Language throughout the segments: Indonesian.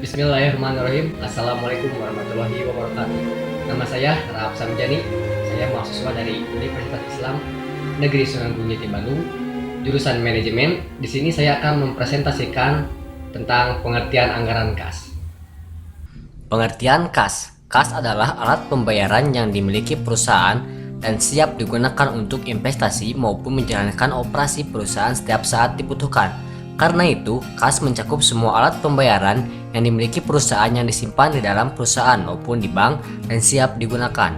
Bismillahirrahmanirrahim. Assalamualaikum warahmatullahi wabarakatuh. Nama saya Rahab Samjani. Saya mahasiswa dari Universitas Islam Negeri Sunan Gunung Jati Bandung, jurusan manajemen. Di sini saya akan mempresentasikan tentang pengertian anggaran kas. Pengertian kas. Kas adalah alat pembayaran yang dimiliki perusahaan dan siap digunakan untuk investasi maupun menjalankan operasi perusahaan setiap saat dibutuhkan. Karena itu, kas mencakup semua alat pembayaran yang dimiliki perusahaan yang disimpan di dalam perusahaan maupun di bank dan siap digunakan.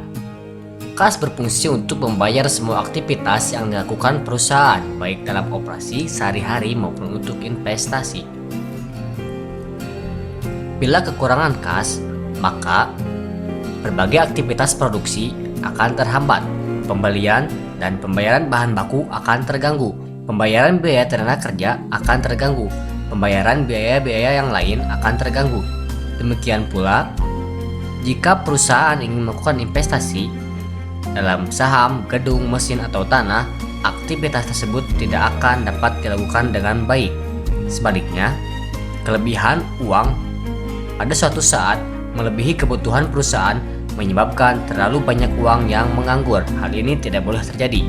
Kas berfungsi untuk membayar semua aktivitas yang dilakukan perusahaan, baik dalam operasi sehari-hari maupun untuk investasi. Bila kekurangan kas, maka berbagai aktivitas produksi akan terhambat, pembelian dan pembayaran bahan baku akan terganggu. Pembayaran biaya tenaga kerja akan terganggu, pembayaran biaya-biaya yang lain akan terganggu. Demikian pula, jika perusahaan ingin melakukan investasi dalam saham, gedung, mesin, atau tanah, aktivitas tersebut tidak akan dapat dilakukan dengan baik. Sebaliknya, kelebihan uang pada suatu saat melebihi kebutuhan perusahaan menyebabkan terlalu banyak uang yang menganggur. Hal ini tidak boleh terjadi.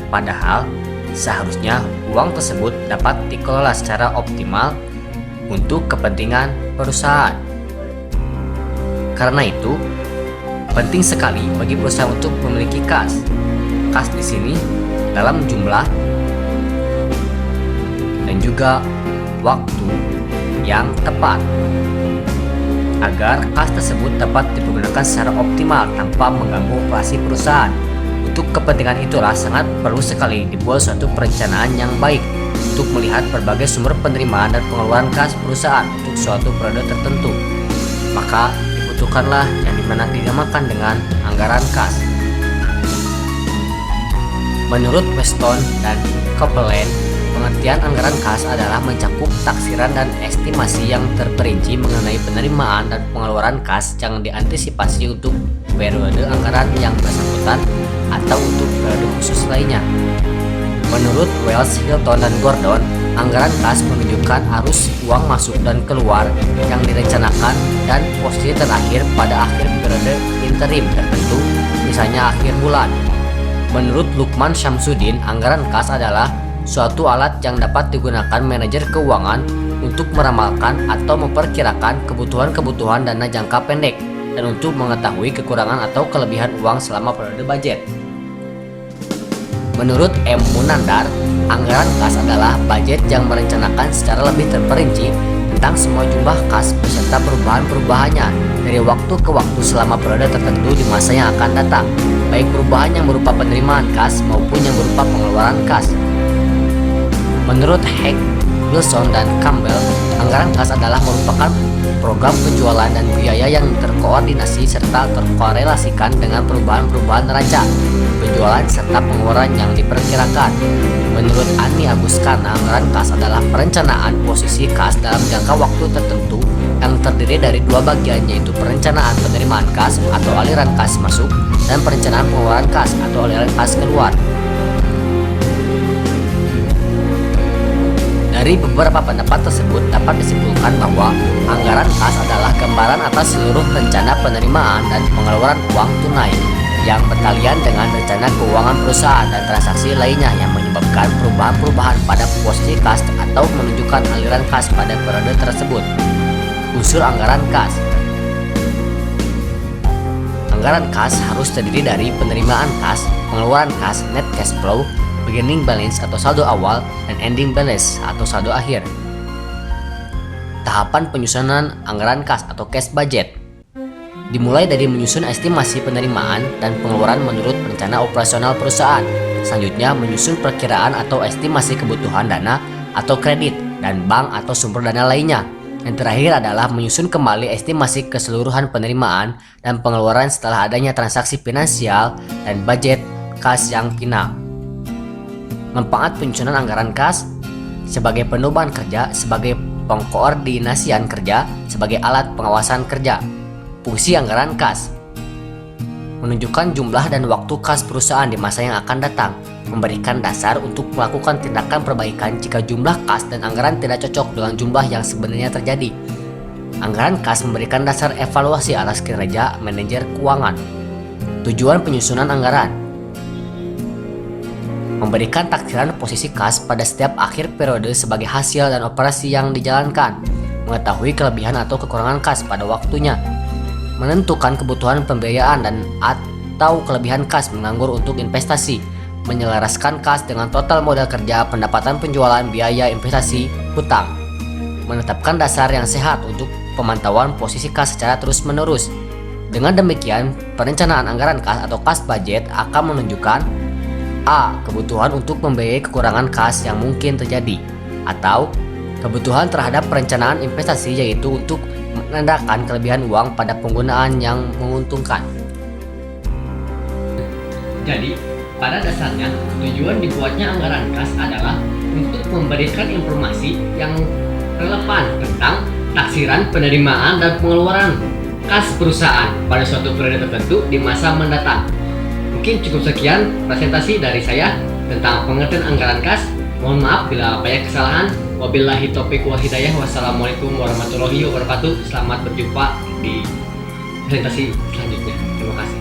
Padahal, seharusnya uang tersebut dapat dikelola secara optimal untuk kepentingan perusahaan. Karena itu, penting sekali bagi perusahaan untuk memiliki kas. Kas di sini dalam jumlah dan juga waktu yang tepat, agar kas tersebut dapat digunakan secara optimal tanpa mengganggu operasi perusahaan. Untuk kepentingan itulah sangat perlu sekali dibuat suatu perencanaan yang baik untuk melihat berbagai sumber penerimaan dan pengeluaran kas perusahaan untuk suatu periode tertentu. Maka dibutuhkanlah yang dinamakan dengan anggaran kas. Menurut Weston dan Copeland, pengertian anggaran kas adalah mencakup taksiran dan estimasi yang terperinci mengenai penerimaan dan pengeluaran kas yang diantisipasi untuk periode anggaran yang bersangkutan atau untuk periode khusus lainnya. Menurut Wells, Hilton, dan Gordon, anggaran kas menunjukkan arus uang masuk dan keluar yang direncanakan dan posisi terakhir pada akhir periode interim tertentu, misalnya akhir bulan. Menurut Lukman Syamsuddin, anggaran kas adalah suatu alat yang dapat digunakan manajer keuangan untuk meramalkan atau memperkirakan kebutuhan-kebutuhan dana jangka pendek dan untuk mengetahui kekurangan atau kelebihan uang selama periode budget. Menurut M. Munandar, anggaran kas adalah budget yang merencanakan secara lebih terperinci tentang semua jumlah kas beserta perubahan-perubahannya dari waktu ke waktu selama periode tertentu di masa yang akan datang, baik perubahan yang berupa penerimaan kas maupun yang berupa pengeluaran kas. Menurut Heck, Wilson, dan Campbell, anggaran kas adalah merupakan program penjualan dan biaya yang terkoordinasi serta terkorelasikan dengan perubahan-perubahan neraca, penjualan serta pengeluaran yang diperkirakan. Menurut Ani Aguskana, anggaran kas adalah perencanaan posisi kas dalam jangka waktu tertentu yang terdiri dari dua bagian, yaitu perencanaan penerimaan kas atau aliran kas masuk dan perencanaan pengeluaran kas atau aliran kas keluar. Dari beberapa pendapat tersebut dapat disimpulkan bahwa anggaran kas adalah gambaran atas seluruh rencana penerimaan dan pengeluaran uang tunai yang berkalian dengan rencana keuangan perusahaan dan transaksi lainnya yang menyebabkan perubahan-perubahan pada posisi kas atau menunjukkan aliran kas pada periode tersebut. Unsur anggaran kas. Anggaran kas harus terdiri dari penerimaan kas, pengeluaran kas, net cash flow, beginning balance atau saldo awal, dan ending balance atau saldo akhir. Tahapan penyusunan anggaran kas atau cash budget dimulai dari menyusun estimasi penerimaan dan pengeluaran menurut rencana operasional perusahaan. Selanjutnya menyusun perkiraan atau estimasi kebutuhan dana atau kredit dan bank atau sumber dana lainnya. Yang terakhir adalah menyusun kembali estimasi keseluruhan penerimaan dan pengeluaran setelah adanya transaksi finansial dan budget kas yang final. Manfaat penyusunan anggaran kas: sebagai pendorongan kerja, sebagai pengkoordinasian kerja, sebagai alat pengawasan kerja. Fungsi anggaran kas: menunjukkan jumlah dan waktu kas perusahaan di masa yang akan datang, memberikan dasar untuk melakukan tindakan perbaikan jika jumlah kas dan anggaran tidak cocok dengan jumlah yang sebenarnya terjadi. Anggaran kas memberikan dasar evaluasi atas kinerja manajer keuangan. Tujuan penyusunan anggaran: memberikan taksiran posisi kas pada setiap akhir periode sebagai hasil dan operasi yang dijalankan, mengetahui kelebihan atau kekurangan kas pada waktunya, menentukan kebutuhan pembiayaan dan atau kelebihan kas menganggur untuk investasi, menyelaraskan kas dengan total modal kerja, pendapatan penjualan, biaya investasi, hutang, menetapkan dasar yang sehat untuk pemantauan posisi kas secara terus-menerus. Dengan demikian, perencanaan anggaran kas atau kas budget akan menunjukkan A. Kebutuhan untuk membiayai kekurangan kas yang mungkin terjadi, atau kebutuhan terhadap perencanaan investasi, yaitu untuk menandakan kelebihan uang pada penggunaan yang menguntungkan. Jadi, pada dasarnya, tujuan dibuatnya anggaran kas adalah untuk memberikan informasi yang relevan tentang taksiran, penerimaan, dan pengeluaran kas perusahaan pada suatu periode tertentu di masa mendatang. Mungkin cukup sekian presentasi dari saya tentang pengertian anggaran kas. Mohon maaf bila banyak kesalahan. Wabillahi taufiq wal hidayah. Wassalamualaikum warahmatullahi wabarakatuh. Selamat berjumpa di presentasi selanjutnya. Terima kasih.